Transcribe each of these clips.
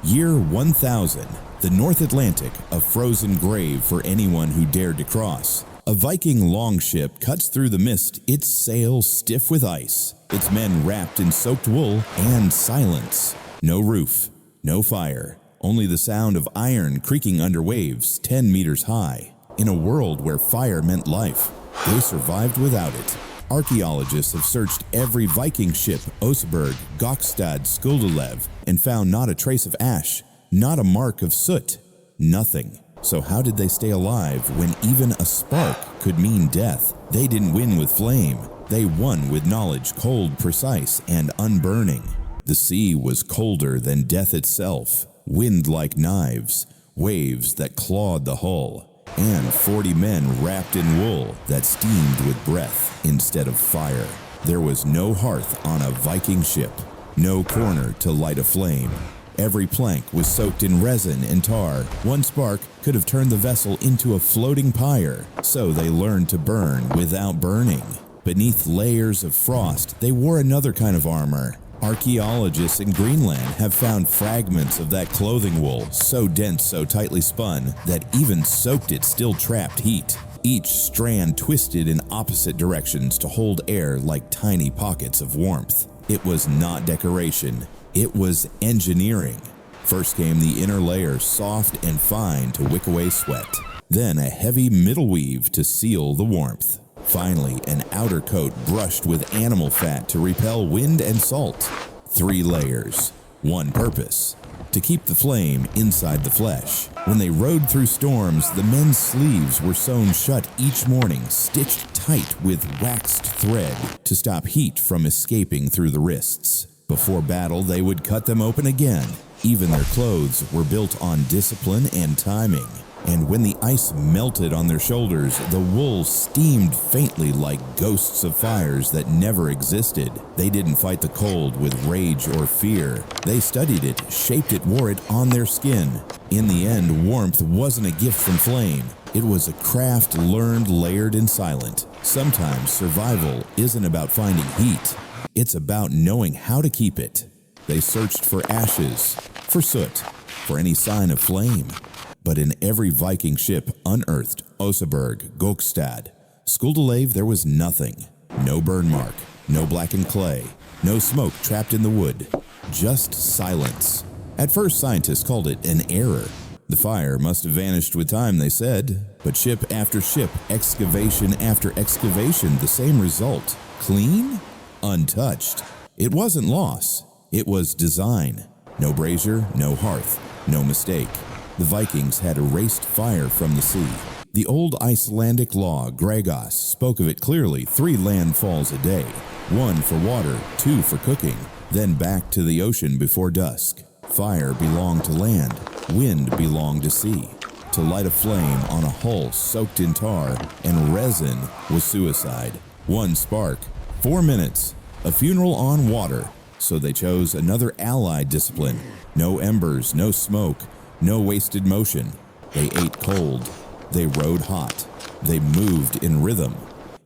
Year 1000, the North Atlantic, a frozen grave for anyone who dared to cross. A Viking longship cuts through the mist, its sails stiff with ice, its men wrapped in soaked wool and silence. No roof, no fire, only the sound of iron creaking under waves 10 meters high. In a world where fire meant life, they survived without it. Archaeologists have searched every Viking ship, Oseberg, Gokstad, Skuldelev, and found not a trace of ash, not a mark of soot, nothing. So how did they stay alive when even a spark could mean death? They didn't win with flame. They won with knowledge, cold, precise, and unburning. The sea was colder than death itself, wind like knives, waves that clawed the hull, and 40 men wrapped in wool that steamed with breath instead of fire. There was no hearth on a Viking ship, no corner to light a flame. Every plank was soaked in resin and tar. One spark could have turned the vessel into a floating pyre, so they learned to burn without burning. Beneath layers of frost, they wore another kind of armor. Archaeologists in Greenland have found fragments of that clothing wool, so dense, so tightly spun, that even soaked it still trapped heat. Each strand twisted in opposite directions to hold air like tiny pockets of warmth. It was not decoration, it was engineering. First came the inner layer, soft and fine to wick away sweat. Then a heavy middle weave to seal the warmth. Finally, an outer coat brushed with animal fat to repel wind and salt. 3 layers, one purpose: to keep the flame inside the flesh. When they rode through storms, the men's sleeves were sewn shut each morning, stitched tight with waxed thread to stop heat from escaping through the wrists. Before battle, they would cut them open again. Even their clothes were built on discipline and timing. And when the ice melted on their shoulders, the wool steamed faintly like ghosts of fires that never existed. They didn't fight the cold with rage or fear. They studied it, shaped it, wore it on their skin. In the end, warmth wasn't a gift from flame. It was a craft learned, layered, and silent. Sometimes survival isn't about finding heat. It's about knowing how to keep it. They searched for ashes, for soot, for any sign of flame. But in every Viking ship unearthed, Oseberg, Gokstad, Skuldelev, there was nothing. No burn mark, no blackened clay, no smoke trapped in the wood, just silence. At first, scientists called it an error. The fire must have vanished with time, they said. But ship after ship, excavation after excavation, the same result. Clean? Untouched. It wasn't loss. It was design. No brazier, no hearth, no mistake. The Vikings had erased fire from the sea. The old Icelandic law, Gregos, spoke of it clearly: 3 landfalls a day, 1 for water, 2 for cooking, then back to the ocean before dusk. Fire belonged to land, wind belonged to sea. To light a flame on a hull soaked in tar and resin was suicide. 1 spark, 4 minutes, a funeral on water. So they chose another allied discipline: no embers, no smoke, no wasted motion. They ate cold. They rode hot. They moved in rhythm.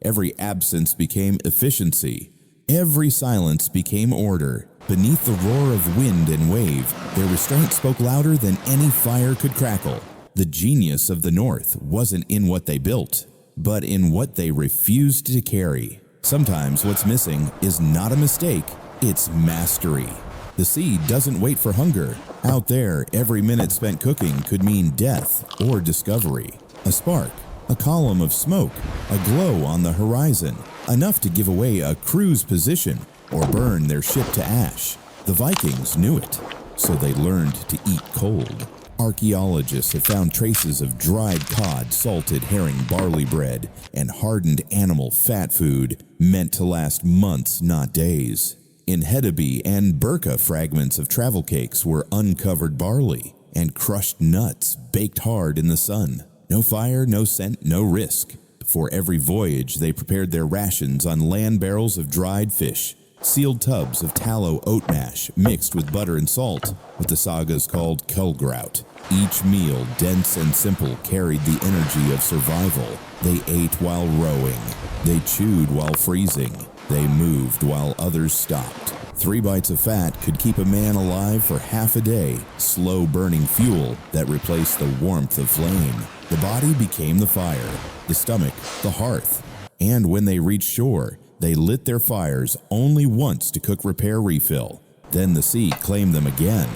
Every absence became efficiency. Every silence became order. Beneath the roar of wind and wave, their restraint spoke louder than any fire could crackle. The genius of the North wasn't in what they built, but in what they refused to carry. Sometimes what's missing is not a mistake, it's mastery. The sea doesn't wait for hunger. Out there, every minute spent cooking could mean death or discovery. A spark, a column of smoke, a glow on the horizon, enough to give away a crew's position or burn their ship to ash. The Vikings knew it, so they learned to eat cold. Archaeologists have found traces of dried cod, salted herring, barley bread, and hardened animal fat food meant to last months, not days. In Hedeby and Burka, fragments of travel cakes were uncovered barley and crushed nuts baked hard in the sun. No fire, no scent, no risk. For every voyage, they prepared their rations on land barrels of dried fish, sealed tubs of tallow oat mash mixed with butter and salt, what the sagas called kullgrout. Each meal, dense and simple, carried the energy of survival. They ate while rowing. They chewed while freezing. They moved while others stopped. 3 bites of fat could keep a man alive for half a day, slow-burning fuel that replaced the warmth of flame. The body became the fire, the stomach the hearth. And when they reached shore, they lit their fires only once to cook, repair, refill. Then the sea claimed them again.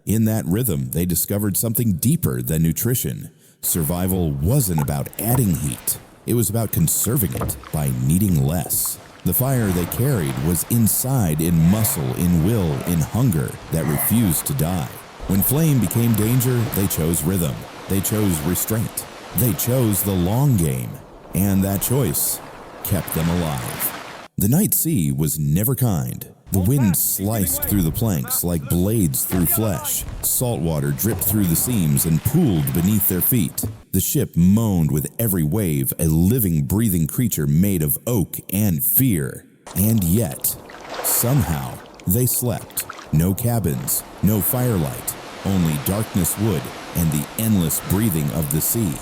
In that rhythm, they discovered something deeper than nutrition. Survival wasn't about adding heat. It was about conserving it by needing less. The fire they carried was inside, in muscle, in will, in hunger that refused to die. When flame became danger, they chose rhythm. They chose restraint. They chose the long game. And that choice kept them alive. The night sea was never kind. The wind sliced through the planks like blades through flesh. Salt water dripped through the seams and pooled beneath their feet. The ship moaned with every wave, a living, breathing creature made of oak and fear. And yet, somehow, they slept. No cabins, no firelight, only darkness wood and the endless breathing of the sea.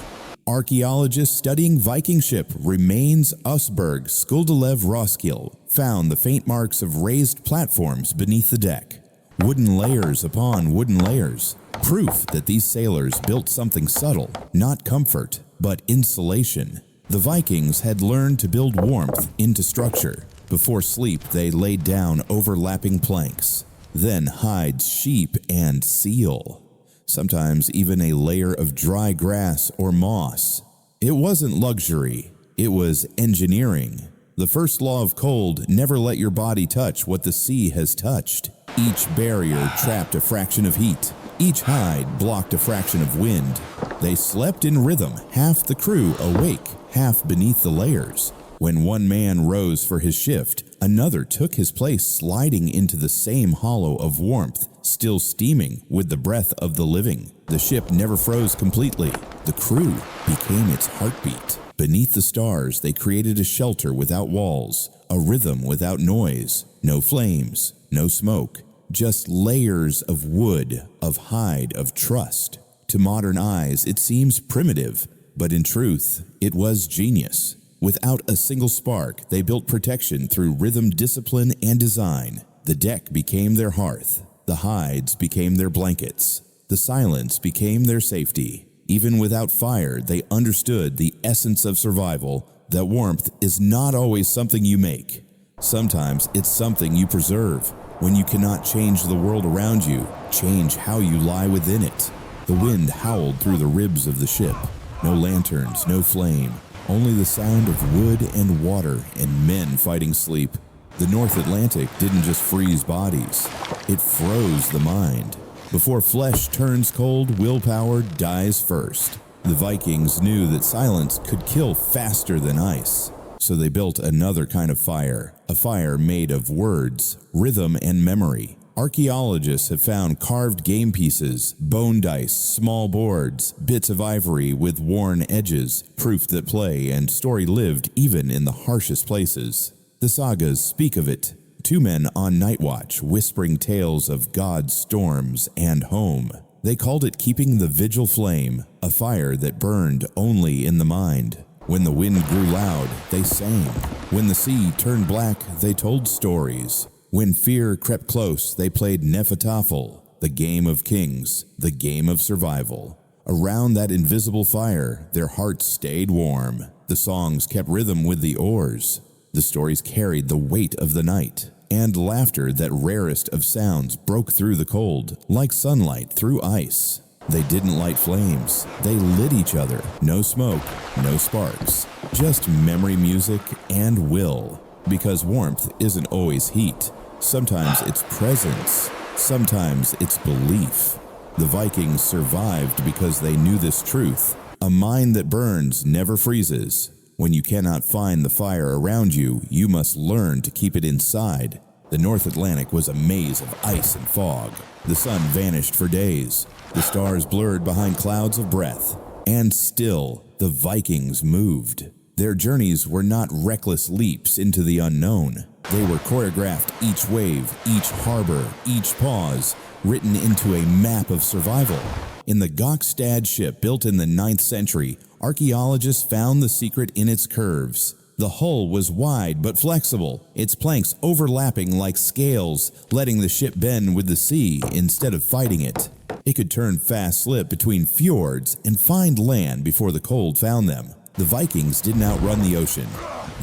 Archaeologists studying Viking ship remains Oseberg, Skuldelev, Roskilde found the faint marks of raised platforms beneath the deck. Wooden layers upon wooden layers. Proof that these sailors built something subtle, not comfort, but insulation. The Vikings had learned to build warmth into structure. Before sleep, they laid down overlapping planks. Then hides, sheep, and seal. Sometimes even a layer of dry grass or moss. It wasn't luxury, it was engineering. The first law of cold: never let your body touch what the sea has touched. Each barrier trapped a fraction of heat. Each hide blocked a fraction of wind. They slept in rhythm, half the crew awake, half beneath the layers. When one man rose for his shift, another took his place, sliding into the same hollow of warmth, still steaming with the breath of the living. The ship never froze completely. The crew became its heartbeat. Beneath the stars, they created a shelter without walls, a rhythm without noise, no flames, no smoke, just layers of wood, of hide, of trust. To modern eyes, it seems primitive, but in truth, it was genius. Without a single spark, they built protection through rhythm, discipline, and design. The deck became their hearth. The hides became their blankets. The silence became their safety. Even without fire, they understood the essence of survival, that warmth is not always something you make. Sometimes it's something you preserve. When you cannot change the world around you, change how you lie within it. The wind howled through the ribs of the ship. No lanterns, no flame. Only the sound of wood and water and men fighting sleep. The North Atlantic didn't just freeze bodies, it froze the mind. Before flesh turns cold, willpower dies first. The Vikings knew that silence could kill faster than ice. So they built another kind of fire, a fire made of words, rhythm, and memory. Archaeologists have found carved game pieces, bone dice, small boards, bits of ivory with worn edges, proof that play and story lived even in the harshest places. The sagas speak of it. 2 men on night watch whispering tales of God's storms and home. They called it keeping the vigil flame, a fire that burned only in the mind. When the wind grew loud, they sang. When the sea turned black, they told stories. When fear crept close, they played Nefertafel, the game of kings, the game of survival. Around that invisible fire, their hearts stayed warm. The songs kept rhythm with the oars. The stories carried the weight of the night. And laughter, that rarest of sounds, broke through the cold, like sunlight through ice. They didn't light flames. They lit each other. No smoke, no sparks. Just memory, music, and will. Because warmth isn't always heat. Sometimes it's presence. Sometimes it's belief. The Vikings survived because they knew this truth. A mind that burns never freezes. When you cannot find the fire around you, you must learn to keep it inside. The North Atlantic was a maze of ice and fog. The sun vanished for days. The stars blurred behind clouds of breath. And still, the Vikings moved. Their journeys were not reckless leaps into the unknown. They were choreographed, each wave, each harbor, each pause, written into a map of survival. In the Gokstad ship built in the 9th century, archaeologists found the secret in its curves. The hull was wide but flexible, its planks overlapping like scales, letting the ship bend with the sea instead of fighting it. It could turn fast slip between fjords and find land before the cold found them. The Vikings didn't outrun the ocean.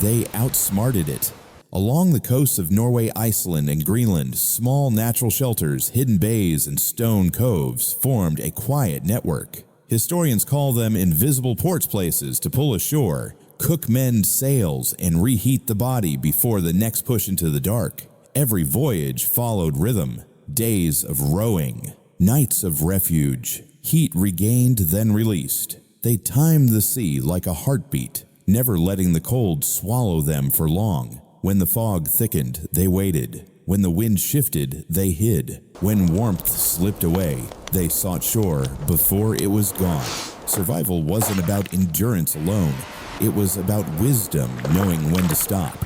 They outsmarted it. Along the coasts of Norway, Iceland, and Greenland, small natural shelters, hidden bays, and stone coves formed a quiet network. Historians call them invisible ports, places to pull ashore, cook mend sails, and reheat the body before the next push into the dark. Every voyage followed rhythm, days of rowing, nights of refuge, heat regained then released. They timed the sea like a heartbeat, never letting the cold swallow them for long. When the fog thickened, they waited. When the wind shifted, they hid. When warmth slipped away, they sought shore before it was gone. Survival wasn't about endurance alone. It was about wisdom, knowing when to stop.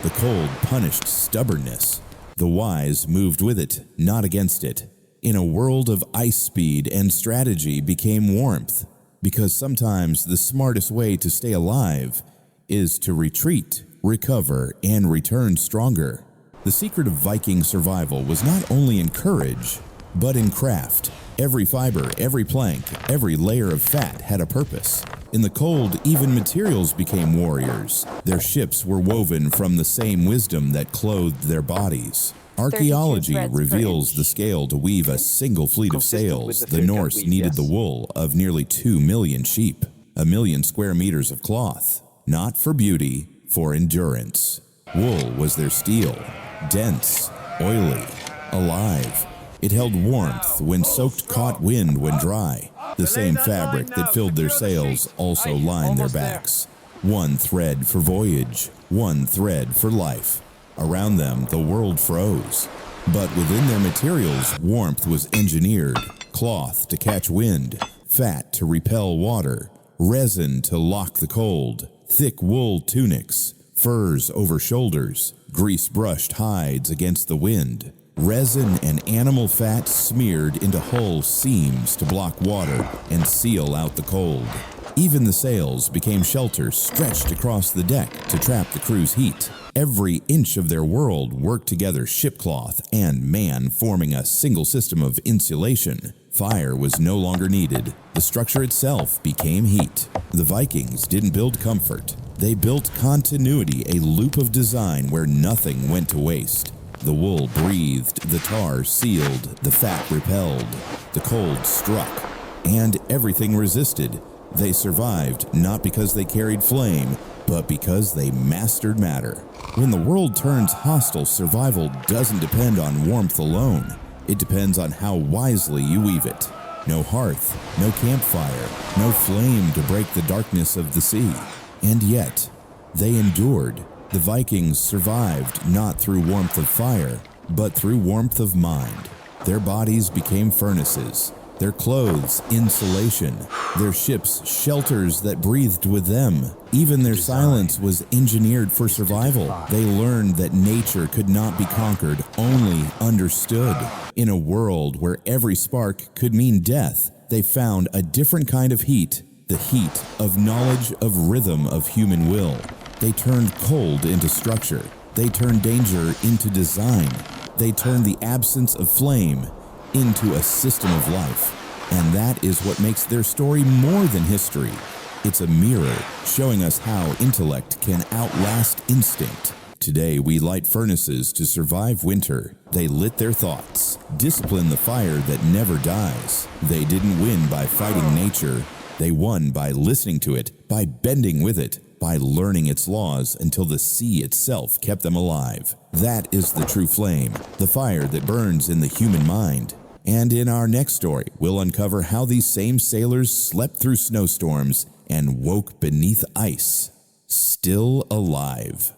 The cold punished stubbornness. The wise moved with it, not against it. In a world of ice speed and strategy became warmth, because sometimes the smartest way to stay alive is to retreat, recover, and return stronger. The secret of Viking survival was not only in courage, but in craft. Every fiber, every plank, every layer of fat had a purpose. In the cold, even materials became warriors. Their ships were woven from the same wisdom that clothed their bodies. Archaeology reveals the scale to weave a single fleet of sails. The Norse needed the wool of nearly 2 million sheep, 1 million square meters of cloth, not for beauty, for endurance. Wool was their steel, dense, oily, alive. It held warmth when soaked, caught wind when dry. The same fabric that filled their sails also lined their backs. One thread for voyage, one thread for life. Around them, the world froze. But within their materials, warmth was engineered. Cloth to catch wind, fat to repel water, resin to lock the cold, thick wool tunics, furs over shoulders, grease-brushed hides against the wind, resin and animal fat smeared into hull seams to block water and seal out the cold. Even the sails became shelters stretched across the deck to trap the crew's heat. Every inch of their world worked together, shipcloth and man forming a single system of insulation. Fire was no longer needed. The structure itself became heat. The Vikings didn't build comfort. They built continuity, a loop of design where nothing went to waste. The wool breathed, the tar sealed, the fat repelled. The cold struck, and everything resisted. They survived not because they carried flame, but because they mastered matter. When the world turns hostile, survival doesn't depend on warmth alone. It depends on how wisely you weave it. No hearth, no campfire, no flame to break the darkness of the sea. And yet, they endured. The Vikings survived not through warmth of fire, but through warmth of mind. Their bodies became furnaces, their clothes insulation, their ships shelters that breathed with them. Even their silence was engineered for survival. They learned that nature could not be conquered, only understood. In a world where every spark could mean death, they found a different kind of heat, the heat of knowledge, of rhythm, of human will. They turned cold into structure. They turned danger into design. They turned the absence of flame into a system of life. And that is what makes their story more than history. It's a mirror showing us how intellect can outlast instinct. Today we light furnaces to survive winter. They lit their thoughts, disciplined the fire that never dies. They didn't win by fighting nature. They won by listening to it, by bending with it, by learning its laws until the sea itself kept them alive. That is the true flame, the fire that burns in the human mind. And in our next story, we'll uncover how these same sailors slept through snowstorms and woke beneath ice, still alive.